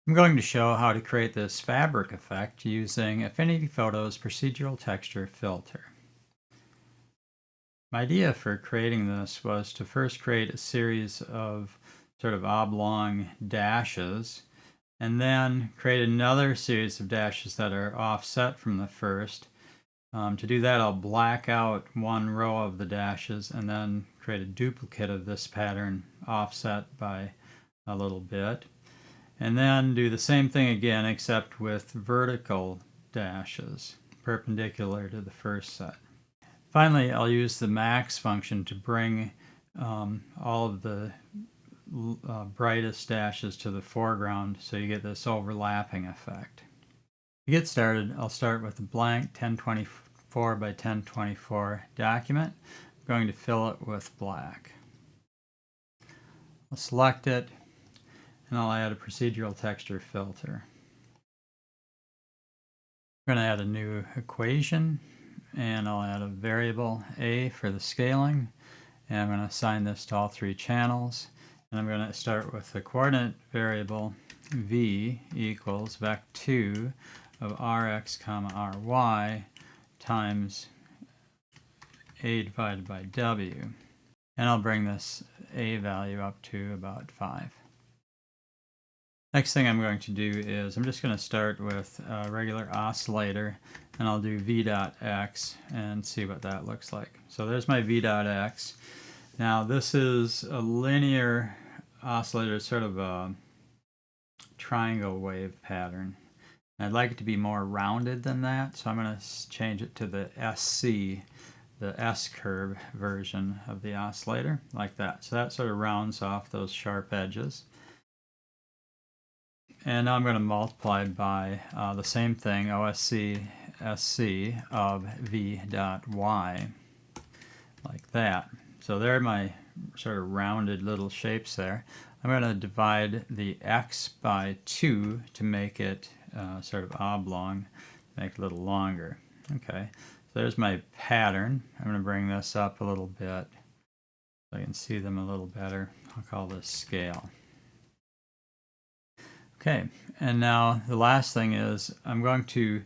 I'm going to show how to create this fabric effect using Affinity Photo's Procedural Texture Filter. My idea for creating this was to first create a series of sort of oblong dashes, and then create another series of dashes that are offset from the first. To do that, I'll black out one row of the dashes and then create a duplicate of this pattern offset by a little bit. And then do the same thing again, except with vertical dashes, perpendicular to the first set. Finally, I'll use the max function to bring all of the brightest dashes to the foreground so you get this overlapping effect. To get started, I'll start with a blank 1024 by 1024 document. I'm going to fill it with black. I'll select it, and I'll add a procedural texture filter. I'm going to add a new equation, and I'll add a variable A for the scaling, and I'm going to assign this to all three channels. And I'm going to start with the coordinate variable V equals vec2 of Rx comma Ry times A divided by W. And I'll bring this A value up to about 5. Next thing I'm going to do is I'm just going to start with a regular oscillator, and I'll do v.x and see what that looks like. So there's my v.x. Now this is a linear oscillator, sort of a triangle wave pattern. I'd like it to be more rounded than that, so I'm going to change it to the SC, the S-curve version of the oscillator, like that. So that sort of rounds off those sharp edges. And now I'm going to multiply by the same thing, oscsc of v.y, like that. So there are my sort of rounded little shapes there. I'm going to divide the x by 2 to make it sort of oblong, make it a little longer. Okay, so there's my pattern. I'm going to bring this up a little bit so I can see them a little better. I'll call this scale. Okay, and now the last thing is I'm going to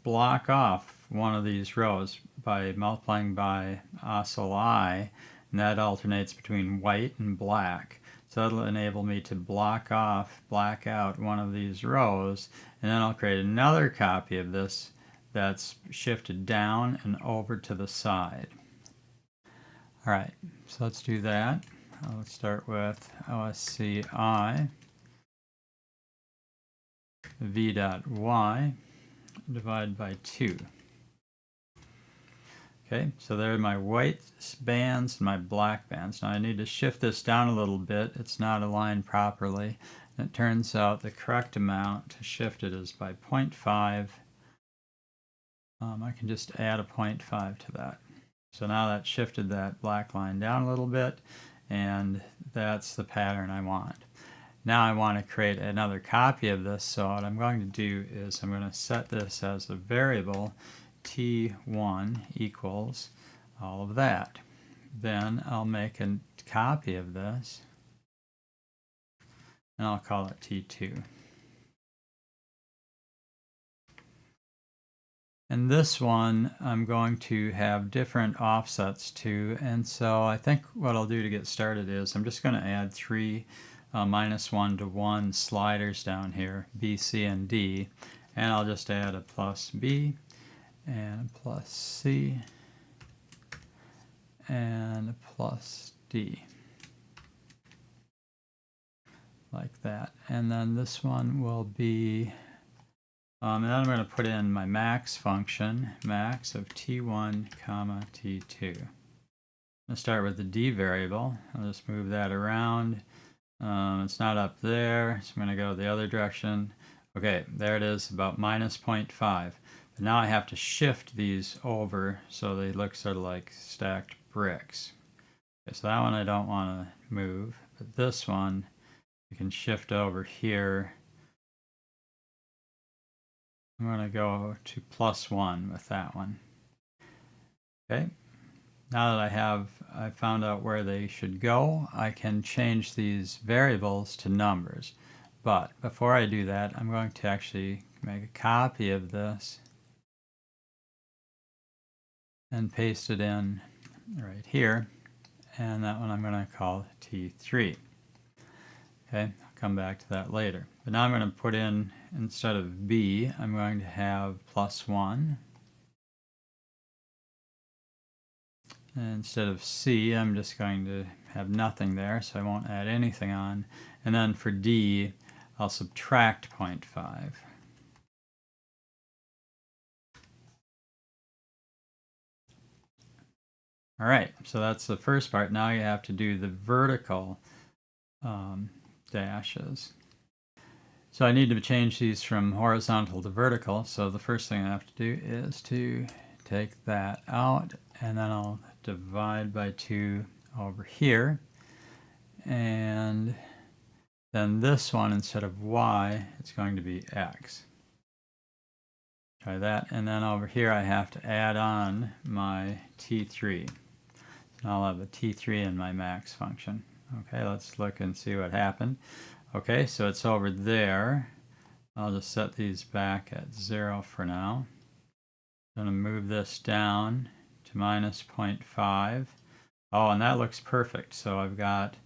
block off one of these rows by multiplying by osci, and that alternates between white and black. So that'll enable me to black out one of these rows, and then I'll create another copy of this that's shifted down and over to the side. All right, so let's do that. Let's start with osci v.y divided by 2. Okay, so there are my white bands and my black bands. Now I need to shift this down a little bit. It's not aligned properly. And it turns out the correct amount to shift it is by 0.5. I can just add a 0.5 to that. So now that shifted that black line down a little bit, and that's the pattern I want. Now I want to create another copy of this, so what I'm going to do is I'm going to set this as a variable t1 equals all of that. Then I'll make a copy of this, and I'll call it t2. And this one I'm going to have different offsets to, and so I think what I'll do to get started is I'm just going to add 3 -1 to 1 sliders down here, B, C, and D, and I'll just add a plus B and a plus C and a plus D, like that. And then this one will be, and then I'm going to put in my max function, max of t1 comma t2. I'm going to start with the D variable. I'll just move that around. It's not up there, so I'm going to go the other direction. Okay, there it is, about -0.5. But now I have to shift these over so they look sort of like stacked bricks. Okay, so that one I don't want to move, but this one you can shift over here. I'm going to go to +1 with that one. Okay. Now that I found out where they should go, I can change these variables to numbers. But before I do that, I'm going to actually make a copy of this and paste it in right here. And that one I'm going to call T3. Okay, I'll come back to that later. But now I'm going to put in, instead of B, I'm going to have +1. And instead of C, I'm just going to have nothing there, so I won't add anything on. And then for D, I'll subtract 0.5. All right, so that's the first part. Now you have to do the vertical dashes. So I need to change these from horizontal to vertical. So the first thing I have to do is to take that out, and then I'll divide by 2 over here. And then this one, instead of y, it's going to be x. Try that. And then over here I have to add on my T3. I'll have a T3 in my max function. Okay, let's look and see what happened. Okay, so it's over there. I'll just set these back at 0 for now. I'm going to move this down to -0.5. Oh, and that looks perfect. So I've got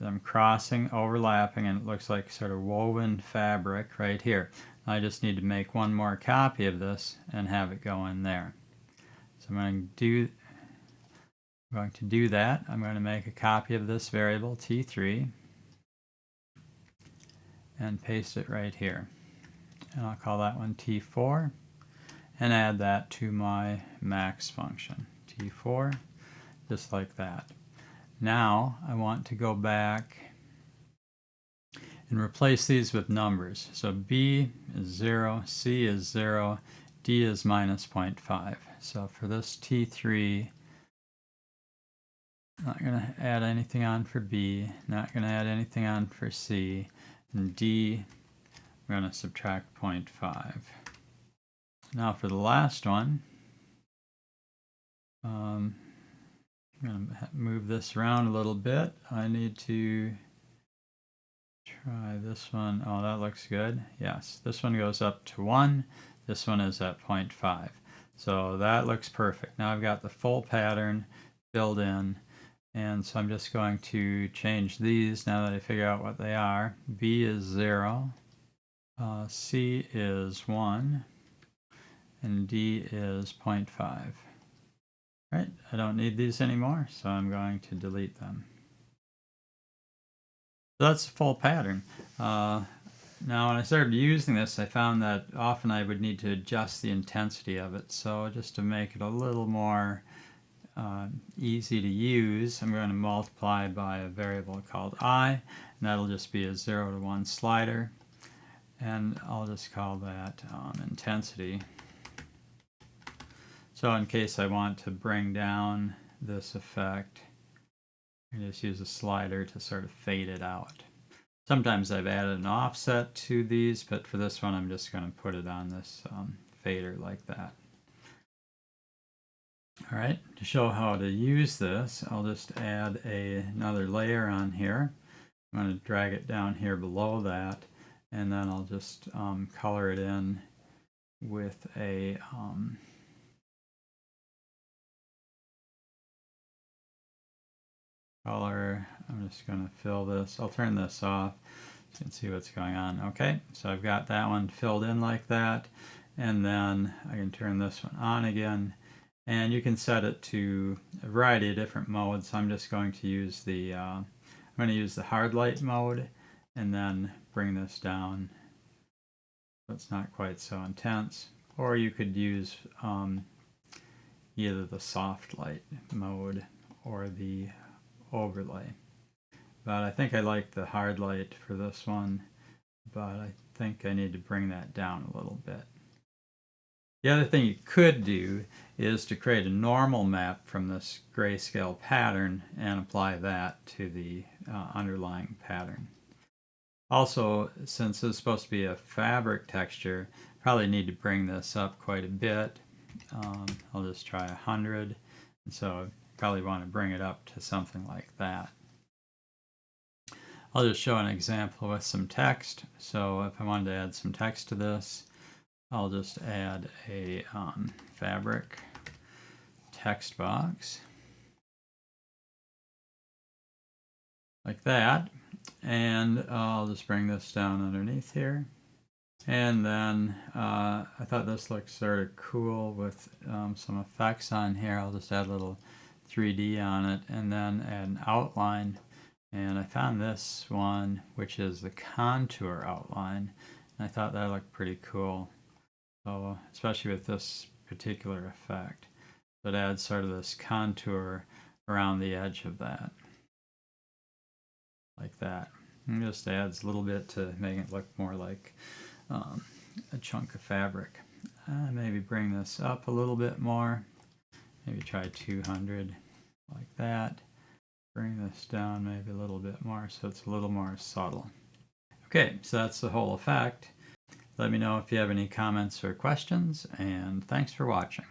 them crossing, overlapping, and it looks like sort of woven fabric right here. I just need to make one more copy of this and have it go in there. So I'm going to do that. I'm going to make a copy of this variable T3 and paste it right here. And I'll call that one T4 and add that to my max function. T4, just like that. Now I want to go back and replace these with numbers. So B is 0, C is 0, D is -0.5. So for this T3, not going to add anything on for B, not going to add anything on for C, and D, we're going to subtract 0.5. Now for the last one, I'm going to move this around a little bit. I need to try this one. Oh, that looks good. Yes, this one goes up to 1. This one is at 0.5. So that looks perfect. Now I've got the full pattern filled in. And so I'm just going to change these now that I figure out what they are. B is 0, C is 1, and D is 0.5. Right, I don't need these anymore, so I'm going to delete them. So that's the full pattern. Now when I started using this, I found that often I would need to adjust the intensity of it. So just to make it a little more easy to use, I'm going to multiply by a variable called I, and that'll just be a 0 to 1 slider, and I'll just call that intensity. So in case I want to bring down this effect, I just use a slider to sort of fade it out. Sometimes I've added an offset to these, but for this one I'm just going to put it on this fader like that. All right, to show how to use this, I'll just add another layer on here. I'm going to drag it down here below that, and then I'll just color it in with a color. I'm just going to fill this. I'll turn this off so you can see what's going on. Okay, so I've got that one filled in like that, and then I can turn this one on again. And you can set it to a variety of different modes. I'm just going to use the hard light mode, and then bring this down so it's not quite so intense. Or you could use either the soft light mode or the overlay. But I think I like the hard light for this one, but I think I need to bring that down a little bit. The other thing you could do is to create a normal map from this grayscale pattern and apply that to the underlying pattern. Also, since this is supposed to be a fabric texture, probably need to bring this up quite a bit. I'll just try 100, and so I probably want to bring it up to something like that. I'll just show an example with some text. So if I wanted to add some text to this, I'll just add a fabric text box like that, and I'll just bring this down underneath here. And then I thought this looks sort of cool with some effects on here. I'll just add a little 3D on it and then add an outline. And I found this one, which is the contour outline. And I thought that looked pretty cool. So, especially with this particular effect. It adds sort of this contour around the edge of that. Like that. And just adds a little bit to make it look more like a chunk of fabric. Maybe bring this up a little bit more. Maybe try 200 like that. Bring this down maybe a little bit more so it's a little more subtle. Okay, so that's the whole effect. Let me know if you have any comments or questions, and thanks for watching.